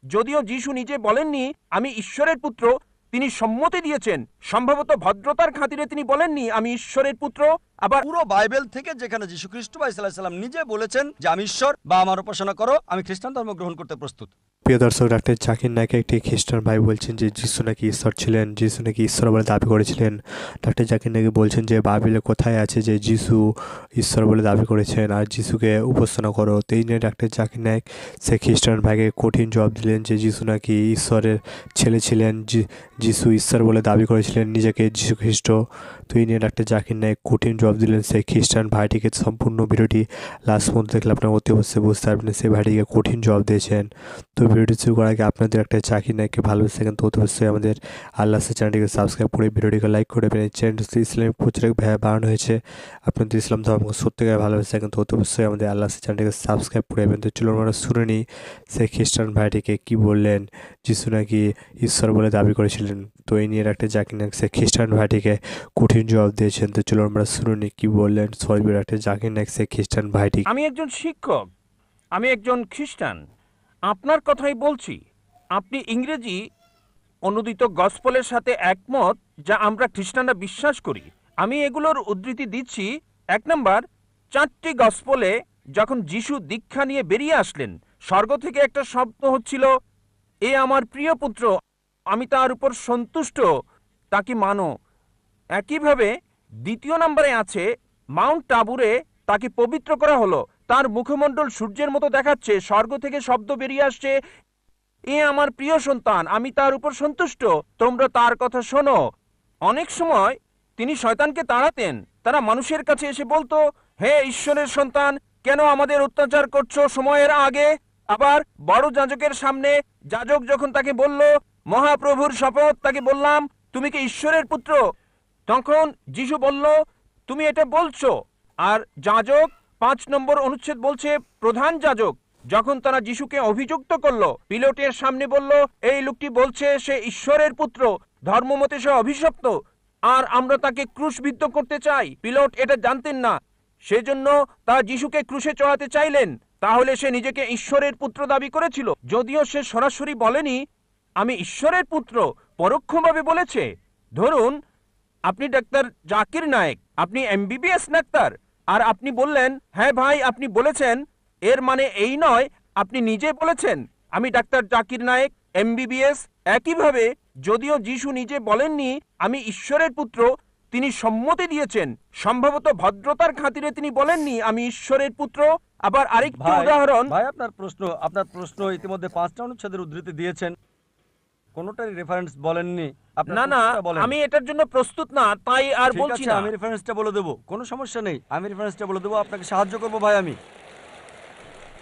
যদিও যিশু নিজে বলেননি আমি ঈশ্বরের পুত্র, তিনি সম্মতি দিয়েছেন। সম্ভবত ভদ্রতার খাতিরে তিনি বলেননি আমি ঈশ্বরের পুত্র। আবার পুরো বাইবেল থেকে যেখানে যীশু খ্রিস্ট ভাই সাল্লাল্লাহু আলাইহি সাল্লাম নিজে বলেছেন যে আমি ঈশ্বর বা আমার উপাসনা করো, আমি খ্রিস্টান ধর্ম গ্রহণ করতে প্রস্তুত। প্রিয় দর্শক, ডাক্তার জাকির নায়েক একটি খ্রিস্টান ভাই বলছেন যে যিশু নাকি ঈশ্বর ছিলেন, যিশু নাকি ঈশ্বর বলে দাবি করেছিলেন। ডাক্তার জাকির নায়েক বলছেন যে বাইবেলে কোথায় আছে যে যিশু ঈশ্বর বলে দাবি করেছেন আর যিশুকে উপাসনা করো। তো এই নিয়ে ডাক্তার জাকির নায়েক সে খ্রিস্টান ভাইকে কঠিন জবাব দিলেন যে যিশু নাকি ঈশ্বরের ছেলে ছিলেন, যিশু ঈশ্বর বলে দাবি করেছিলেন নিজেকে, যিশু খ্রিস্ট। তো এই নিয়ে ডাক্তার জাকির নায়েক কঠিন জবাব দিলেন সেই খ্রিস্টান ভাইটিকে। সম্পূর্ণ ভিডিওটি লাস্ট পর্যন্ত দেখলে আপনারা অতি অবশ্যই বুঝতে পারবেন সেই ভাইটিকে কঠিন জবাব দিয়েছেন। তো ভিডিওটি শুরু করার আগে আপনাদের একটা জাকির নায়েককে ভালোবেসে কিন্তু অতি অবশ্যই আমাদের আল্লাহ চ্যানেলটিকে সাবস্ক্রাইব করে ভিডিওটিকে লাইক করে দেবেন। এই চ্যানেলটি ইসলামিক প্রচারক ভাই বানানো হয়েছে। আপনাদের ইসলাম ধর্ম সত্যিকার ভালোবেসে কিন্তু অতি অবশ্যই আমাদের আল্লাহ চ্যানেলটিকে সাবস্ক্রাইব করে দেবেন। তো চলুন আমরা শুনে নিই সেই খ্রিস্টান ভাইটিকে কি বললেন, যিশু নাকি ঈশ্বর বলে দাবি করেছিলেন। তো এই নিয়ে একটা জাকির নায়েক সেই খ্রিস্টান ভাইটিকে কঠিন জবাব দিয়েছেন। তো চলুন আমরা শুনে নিই কি বললেন সরবি একটা জাকির নায়েক সেই খ্রিস্টান ভাইটি। আমি একজন শিক্ষক, আমি একজন খ্রিস্টান, আপনার কথাই বলছি। আপনি ইংরেজি অনুদিত গসপলের সাথে একমত, যা আমরা খ্রিস্টানরা বিশ্বাস করি। আমি এগুলোর উদ্ধৃতি দিচ্ছি। 1 নম্বর, 4টি গসপলে যখন যিশু দীক্ষা নিয়ে বেরিয়ে আসলেন, স্বর্গ থেকে একটা শব্দ হচ্ছিল, এ আমার প্রিয় পুত্র, আমি তার উপর সন্তুষ্ট, তাকে মানো। একইভাবে 2 নম্বরে আছে, মাউন্ট টাবুরে তাকে পবিত্র করা হলো, তার মুখমণ্ডল সূর্যের মতো দেখাচ্ছে, স্বর্গ থেকে শব্দ বেরিয়ে আসছে, এ আমার প্রিয় সন্তান, আমি তার উপর সন্তুষ্ট, তোমরা তার কথা শোনো। অনেক সময় তিনি শয়তানকে তাড়াতেন। তারা মানুষের কাছে এসে বলতো, হে ঈশ্বরের সন্তান, কেন আমাদের অত্যাচার করছো সময়ের আগে? আবার বড় যাজকের সামনে যাজক যখন তাকে বলল, মহাপ্রভুর শপথ, তাকে বললাম তুমি কি ঈশ্বরের পুত্র, তখন যিশু বলল তুমি এটা বলছো। আর যাজক 5 নম্বর অনুচ্ছেদ বলছে, প্রধান যাজক যখন তারা যিশুকে অভিযুক্ত করলো, পিলাতের সামনে বলল, এই লোকটি বলছে সে ঈশ্বরের পুত্র, ধর্মমতে সে অভিশপ্ত, আর আমরা তাকে ক্রুশবিদ্ধ করতে চাই। পিলাত এটা জানতেন না, সেজন্য তারা যিশুকে ক্রুশে চড়াতে চাইলেন। তাহলে সে নিজেকে ঈশ্বরের পুত্র দাবি করেছিল, যদিও সে সরাসরি বলেনি আমি ঈশ্বরের পুত্র, পরোক্ষভাবে বলেছে। ধরুন আপনি ডাক্তার জাকির নায়েক, আপনি এমবিবিএস ডাক্তার, আর আপনি বললেন, হ্যাঁ ভাই আপনি বলেছেন, এর মানে এই নয় আপনি নিজে বলেছেন আমি ডাক্তার জাকির নায়েক এমবিবিএস। একইভাবে যদিও যিশু নিজে বলেননি আমি ঈশ্বরের পুত্র, তিনি সম্মতি দিয়েছেন। সম্ভবত ভদ্রতার খাতিরে তিনি বলেননি আমি ঈশ্বরের পুত্র। আবার আরেকটি উদাহরণ, ভাই আপনার প্রশ্ন ইতিমধ্যে 5টা অনুচ্ছেদের উদ্ধৃতি দিয়েছেন, কোনোটারই রেফারেন্স বলেননি। না না, আমি এটার জন্য প্রস্তুত না, তাই আর বলছি না। আমি রেফারেন্সটা বলে দেবো, কোনো সমস্যা নেই, আমি রেফারেন্সটা বলে দেবো, আপনাকে সাহায্য করবো ভাই, আমি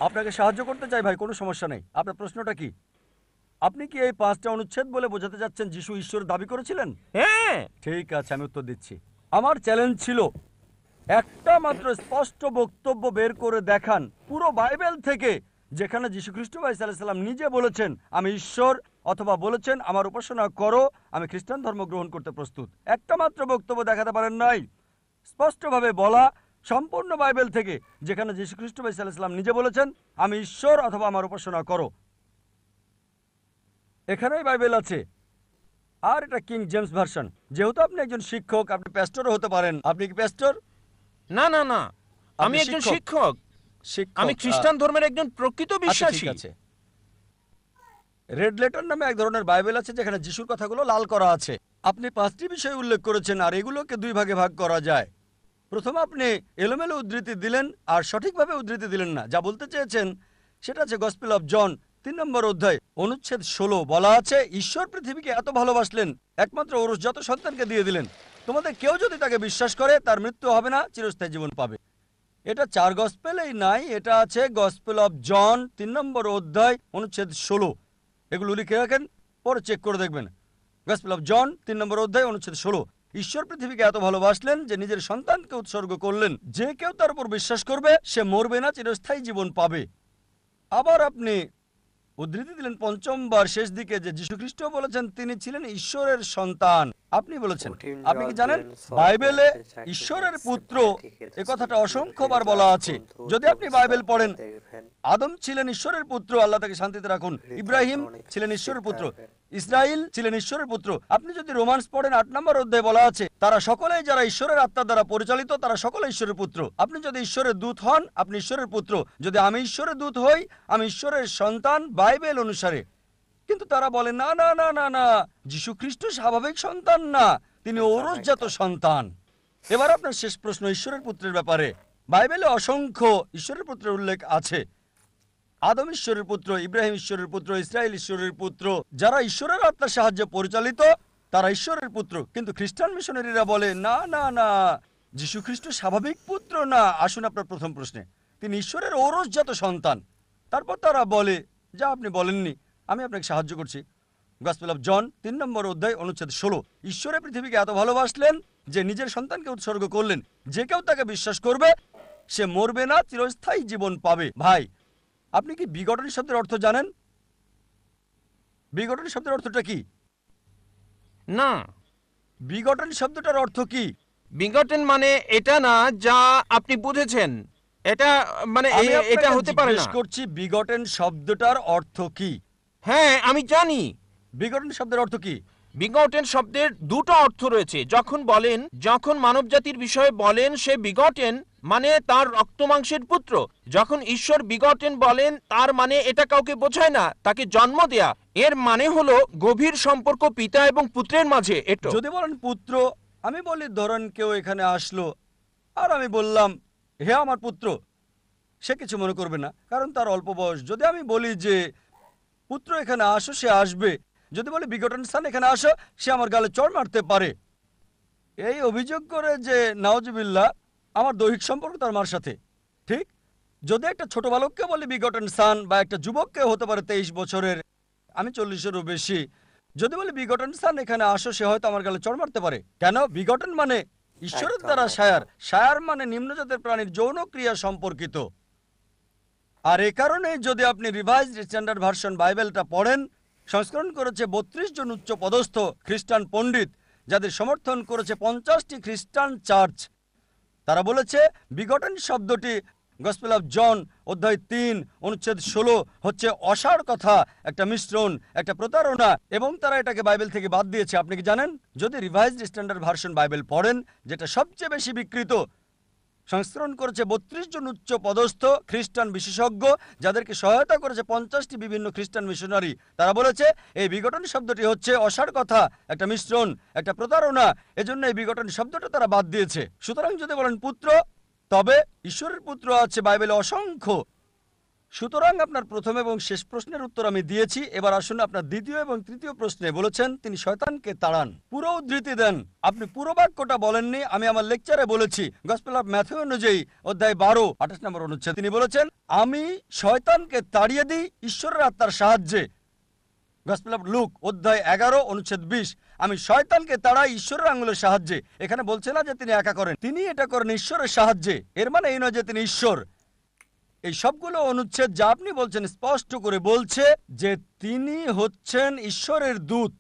আপনাকে সাহায্য করতে চাই ভাই, কোনো সমস্যা নেই। আপনার প্রশ্নটা কি? আপনি কি এই 5টা অনুচ্ছেদ বলে বোঝাতে যাচ্ছেন যিশু ঈশ্বর দাবি করেছিলেন? হ্যাঁ। ঠিক আছে, আমি উত্তর দিচ্ছি। আমার চ্যালেঞ্জ ছিল একটা মাত্র স্পষ্ট বক্তব্য বের করে দেখান পুরো বাইবেল থেকে যেখানে যীশু খ্রিস্ট ভাই সাল্লাল্লাহু আলাইহি সাল্লাম নিজে বলেছেন আমি ঈশ্বর, অথবা বলেছেন আমার উপাসনা করো, আমি খ্রিস্টান ধর্ম গ্রহণ করতে প্রস্তুত। একটা মাত্র বক্তব্য দেখাতে পারেন নাই স্পষ্টভাবে বলা সম্পূর্ণ বাইবেল থেকে যেখানে যীশু খ্রিস্ট ভাই সাল্লাল্লাহু আলাইহি সাল্লাম নিজে বলেছেন আমি ঈশ্বর অথবা আমার উপাসনা করো। এখানেই বাইবেল আছে। আর এটা কিং জেমস ভার্সন। যেহেতু আপনি একজন শিক্ষক, আপনি প্যাস্টরও হতে পারেন। আপনি কি প্যাস্টর? না না না, আমি একজন শিক্ষক, আমি খ্রিস্টান ধর্মের একজন প্রকৃত বিশ্বাসী। ঠিক আছে। রেড লেটার নামে এক ধরনের বাইবেল আছে যেখানে যিশুর কথাগুলো লাল করা আছে। আপনি 5টি বিষয় উল্লেখ করেছেন আর এগুলোকে 2 ভাগে ভাগ করা যায়। প্রথমে আপনি এলোমেলো উদ্ধৃতি দিলেন আর সঠিকভাবে উদ্ধৃতি দিলেন না। যা বলতে চেয়েছেন সেটা আছে গসপেল অফ জন 3 নম্বর অধ্যায় অনুচ্ছেদ 16 বলা আছে ঈশ্বর পৃথিবীকে এত ভালোবাসলেন একমাত্র ওরসজাত সন্তানকে দিয়ে দিলেন, তোমাদের কেউ যদি তাকে বিশ্বাস করে তার মৃত্যু হবে না, চিরস্থায়ী জীবন পাবে। এটা 4 গসপেলেই নাই, এটা আছে গসপেল অফ জন 3 নম্বর অধ্যায় অনুচ্ছেদ 16। এগুলো লিখে রাখেন, পরে চেক করে দেখবেন। গসপেল অফ জন 3 নম্বর অধ্যায় অনুচ্ছেদ 16, ঈশ্বর পৃথিবীকে এত ভালোবাসলেন যে নিজের সন্তানকে উৎসর্গ করলেন, যে কেউ তার উপর বিশ্বাস করবে সে মরবে না, চিরস্থায়ী জীবন পাবে। আবার আপনি উদ্ধৃতি দিলেন পঞ্চমবার শেষ দিকে যে যীশুখ্রিস্ট বলেছেন তিনি ছিলেন ঈশ্বরের সন্তান। আপনি বলেছেন, আপনি কি জানেন বাইবেলে ঈশ্বরের পুত্র এ কথাটা অসংখ্যবার বলা আছে। যদি আপনি বাইবেল পড়েন, আদম ছিলেন ঈশ্বরের পুত্র, আল্লাহ তাকে শান্তিতে রাখুন। ইব্রাহিম ছিলেন ঈশ্বরের পুত্র, ইসরাইল ছিলেন ঈশ্বরের পুত্র। আপনি যদি রোমান্স পড়েন 8 নম্বর অধ্যায়ে বলা আছে তারা সকলেই যারা ঈশ্বরের আত্মার দ্বারা পরিচালিত তারা সকলে ঈশ্বরের পুত্র। আপনি যদি ঈশ্বরের দূত হন আপনি ঈশ্বরের পুত্র। যদি আমি ঈশ্বরের দূত হই আমি ঈশ্বরের সন্তান বাইবেল অনুসারে। কিন্তু তারা বলে না না না না না, যীশু খ্রিস্ট স্বাভাবিক সন্তান না, তিনি ঔরসজাত সন্তান। এবার আপনার শেষ প্রশ্ন ঈশ্বরের পুত্রের ব্যাপারে। বাইবেলে অসংখ্য ঈশ্বরের পুত্রের উল্লেখ আছে। আদম ঈশ্বরের পুত্র, ইব্রাহিম ঈশ্বরের পুত্র, ইসরায়েল ঈশ্বরের পুত্র। যারা ঈশ্বরের আত্মার সাহায্যে পরিচালিত তারা ঈশ্বরের পুত্র। কিন্তু খ্রিস্টান মিশনারিরা বলে না না না, যীশু খ্রিস্ট স্বাভাবিক পুত্র না। আসুন আপনার প্রথম প্রশ্নে, তিনি ঈশ্বরের ঔরসজাত সন্তান। তারপর তারা বলে যা আপনি বলেননি, আমি আপনাকে সাহায্য করছি। গসপেল অফ জন 3 নম্বর অধ্যায় অনুচ্ছেদ 16। ঈশ্বরে পৃথিবীকে এত ভালোবাসলেন যে নিজের সন্তানকে উৎসর্গ করলেন, যে কেউ তাকে বিশ্বাস করবে সে মরবে না, চিরস্থায়ী জীবন পাবে। ভাই, আপনি কি বিগটন শব্দের অর্থ জানেন? বিগটন শব্দের অর্থটা কি? না, বিগটন শব্দটার অর্থ কি? বিগটেন মানে এটা না যা আপনি বুঝেছেন। এটা মানে আমি এটা আপনাকে হতে পারে জিজ্ঞেস না। করছি বিগটন শব্দটার অর্থ কি? হ্যাঁ, আমি জানি। বিগটন শব্দের অর্থ কি? বিগটেন শব্দের দুটো অর্থ রয়েছে। যখন মানবজাতির বিষয়ে বলেন সে বিগটেন মানে তার রক্তমাংসের পুত্র। যখন ঈশ্বর বিগটেন বলেন তার মানে এটা কাউকে বোঝায় না, তাকে জন্ম দেয়া। এর মানে হলো গভীর সম্পর্ক পিতা এবং পুত্রের মাঝে। এটা যদি বলেন পুত্র, আমি বলি ধরেন কেউ এখানে আসলো আর আমি বললাম হে আমার পুত্র, সে কিছু মনে করবে না কারণ তার অল্প বয়স। যদি আমি বলি যে পুত্র এখানে আসো, সে আসবে। যদি বলি বিগটন স্থান এখানে আসো, সে আমার গালে চড় মারতে পারে। এই অভিযোগ করে যে নাউজুবিল্লাহ আমার দৈহিক সম্পর্ক তার মার সাথে। ঠিক যদি একটা ছোট বালককে বলি বিগটন সান, বা একটা যুবককে হতে পারে 23 বছরের, আমি 40-এরও বেশি, যদি বলি বিগটন সান এখানে আসো, সে হয়তো আমার গালে চড় মারতে পারে। কেন? বিগটন মানে ঈশ্বরের দ্বারা সায়ার, সায়ার মানে নিম্নজাতের প্রাণীর যৌন ক্রিয়া সম্পর্কিত। আর এ কারণে যদি আপনি রিভাইজড স্ট্যান্ডার্ড ভার্সন বাইবেলটা পড়েন, সংস্করণ করেছে 32 জন উচ্চ পদস্থ খ্রিস্টান পণ্ডিত, যাদের সমর্থন করেছে 50টি খ্রিস্টান চার্চ। তারা বলেছে বিগটন শব্দটি গসপেল অফ জন অধ্যায় 3 অনুচ্ছেদ 16 হচ্ছে অসার কথা, একটা মিশ্রণ, একটা প্রতারণা, এবং তারা এটাকে বাইবেল থেকে বাদ দিয়েছে। আপনি কি জানেন? যদি রিভাইজড স্ট্যান্ডার্ড ভার্সন বাইবেল পড়েন, যেটা সবচেয়ে বেশি বিকৃত, সংস্করণ করেছে 32 জন উচ্চ পদস্থ খ্রিস্টান বিশেষজ্ঞ, যাদেরকে সহায়তা করেছে 50টি বিভিন্ন খ্রিস্টান মিশনারি। তারা বলেছে এই বিঘটন শব্দটি হচ্ছে অসার কথা, একটা মিশ্রণ, একটা প্রতারণা, এজন্য এই বিঘটন শব্দটা তারা বাদ দিয়েছে। সুতরাং যদি বলেন পুত্র, তবে ঈশ্বরের পুত্র আছে বাইবেলে অসংখ্য। সুতরাং আপনার প্রথম এবং শেষ প্রশ্নের উত্তর আমি দিয়েছি। এবার আসুন আপনার দ্বিতীয় এবং তৃতীয় প্রশ্নে। বলেছেন তিনি শয়তানকে তাড়ান। পুরো উদ্ধৃতি দেন। আপনি পুরো বাক্যটা বলেননি, আমি আমার লেকচারে বলেছি। গসপেল অফ ম্যাথিউ অনুযায়ী অধ্যায় 12 28 নম্বর অনুচ্ছেদ তিনি বলেছেন আমি শয়তানকে তাড়িয়ে দিই ঈশ্বরের আত্মার সাহায্যে। গসপেল অফ লুক অধ্যায় 11 অনুচ্ছেদ 20 আমি শয়তানকে তাড়াই ঈশ্বরের আঙুলের সাহায্যে। এখানে বলছে না যে তিনি একা করেন, তিনি এটা করেন ঈশ্বরের সাহায্যে। এর মানে এই নয় যে তিনি ঈশ্বর। এই সবগুলো অনুচ্ছেদ যা আপনি বলছেন স্পষ্ট করে বলছে যে তিনি হচ্ছেন ঈশ্বরের দূত,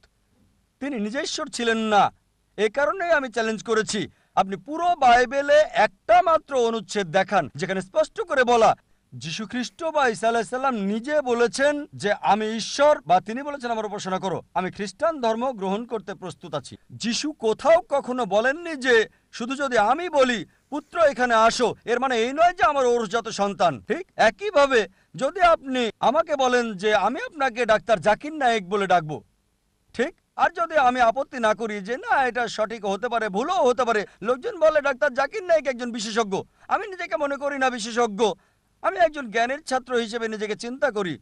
তিনি নিজে ঈশ্বর ছিলেন না। এ কারণেই আমি চ্যালেঞ্জ করেছি আপনি পুরো বাইবেলে একটা মাত্র অনুচ্ছেদ দেখান যেখানে স্পষ্ট করে বলা যীশু খ্রিস্ট বা ঈসা আলাইহিস সালাম নিজে বলেছেন যে আমি ঈশ্বর, বা তিনি বলেছেন আমার উপাসনা করো, আমি খ্রিস্টান ধর্ম গ্রহণ করতে প্রস্তুত আছি। যীশু কোথাও কখনো বলেননি যে শুধু যদি আমি বলি পুত্র এখানে আসো, এর মানে এই নয় যে আমার ঔরসজাত সন্তান। ঠিক একইভাবে যদি আপনি আমাকে বলেন যে আমি আপনাকে ডাক্তার জাকির নায়েক বলে ডাকবো, ঠিক, আর যদি আমি আপত্তি না করি যে না এটা সঠিক হতে পারে, ভুলও হতে পারে, লোকজন বলে ডাক্তার জাকির নায়েক একজন বিশেষজ্ঞ, আমি নিজেকে মনে করি না বিশেষজ্ঞ, আমি একজন জ্ঞানের ছাত্র হিসেবে নিজেকে চিন্তা করি।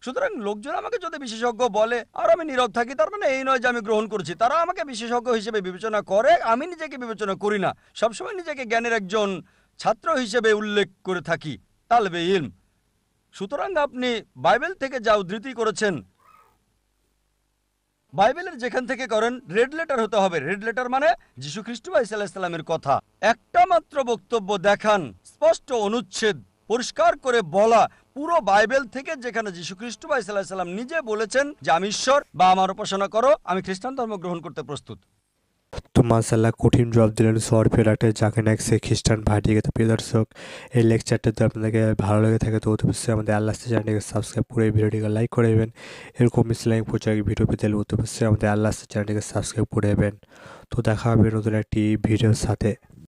সুতরাং লোকজন আমাকে যদি বিশেষজ্ঞ বলে আর আমি নীরব থাকি, তার মানে এই নয় যে আমি গ্রহণ করছি। তারা আমাকে বিশেষজ্ঞ হিসেবে বিবেচনা করে, আমি নিজেকে বিবেচনা করি না। সবসময় নিজেকে জ্ঞানের একজন ছাত্র হিসেবে উল্লেখ করে থাকি, তালবে ইলম। সুতরাং আপনি বাইবেল থেকে যা উদ্ধৃতি করেছেন, বাইবেলের যেখান থেকে করেন রেড লেটার হতে হবে। রেড লেটার মানে যীশু খ্রিস্ট বা ঈসা আলাইহিস সালামের কথা। একটা মাত্র বক্তব্য দেখান, স্পষ্ট অনুচ্ছেদ, পরিষ্কার করে বলা পুরো বাইবেল থেকে, যেখানে যীশু খ্রিস্ট বা ঈসা আলাইহিস সালাম নিজে বলেছেন যে আমি ঈশ্বর বা আমার উপাসনা করো, আমি খ্রিস্টান ধর্ম গ্রহণ করতে প্রস্তুত। তো মাশাআল্লাহ কঠিন জবাব দিলেন সরফির একটা জাকির নায়েক সে খ্রিস্টান ভাইটিকে। তো প্রিয় দর্শক, এই লেকচারটা যদি আপনাদেরকে ভালো লেগে থাকে তো অবশ্যই আমাদের আল্লাহ চ্যানেলটিকে সাবস্ক্রাইব করে এই ভিডিওটিকে লাইক করে দেবেন। এরকম ইসলামিক প্রচার ভিডিও পেতে হলে অবশ্যই আমাদের আল্লাহ চ্যানেলটিকে সাবস্ক্রাইব করে দেবেন। তো দেখা হবে নতুন একটি ভিডিওর সাথে।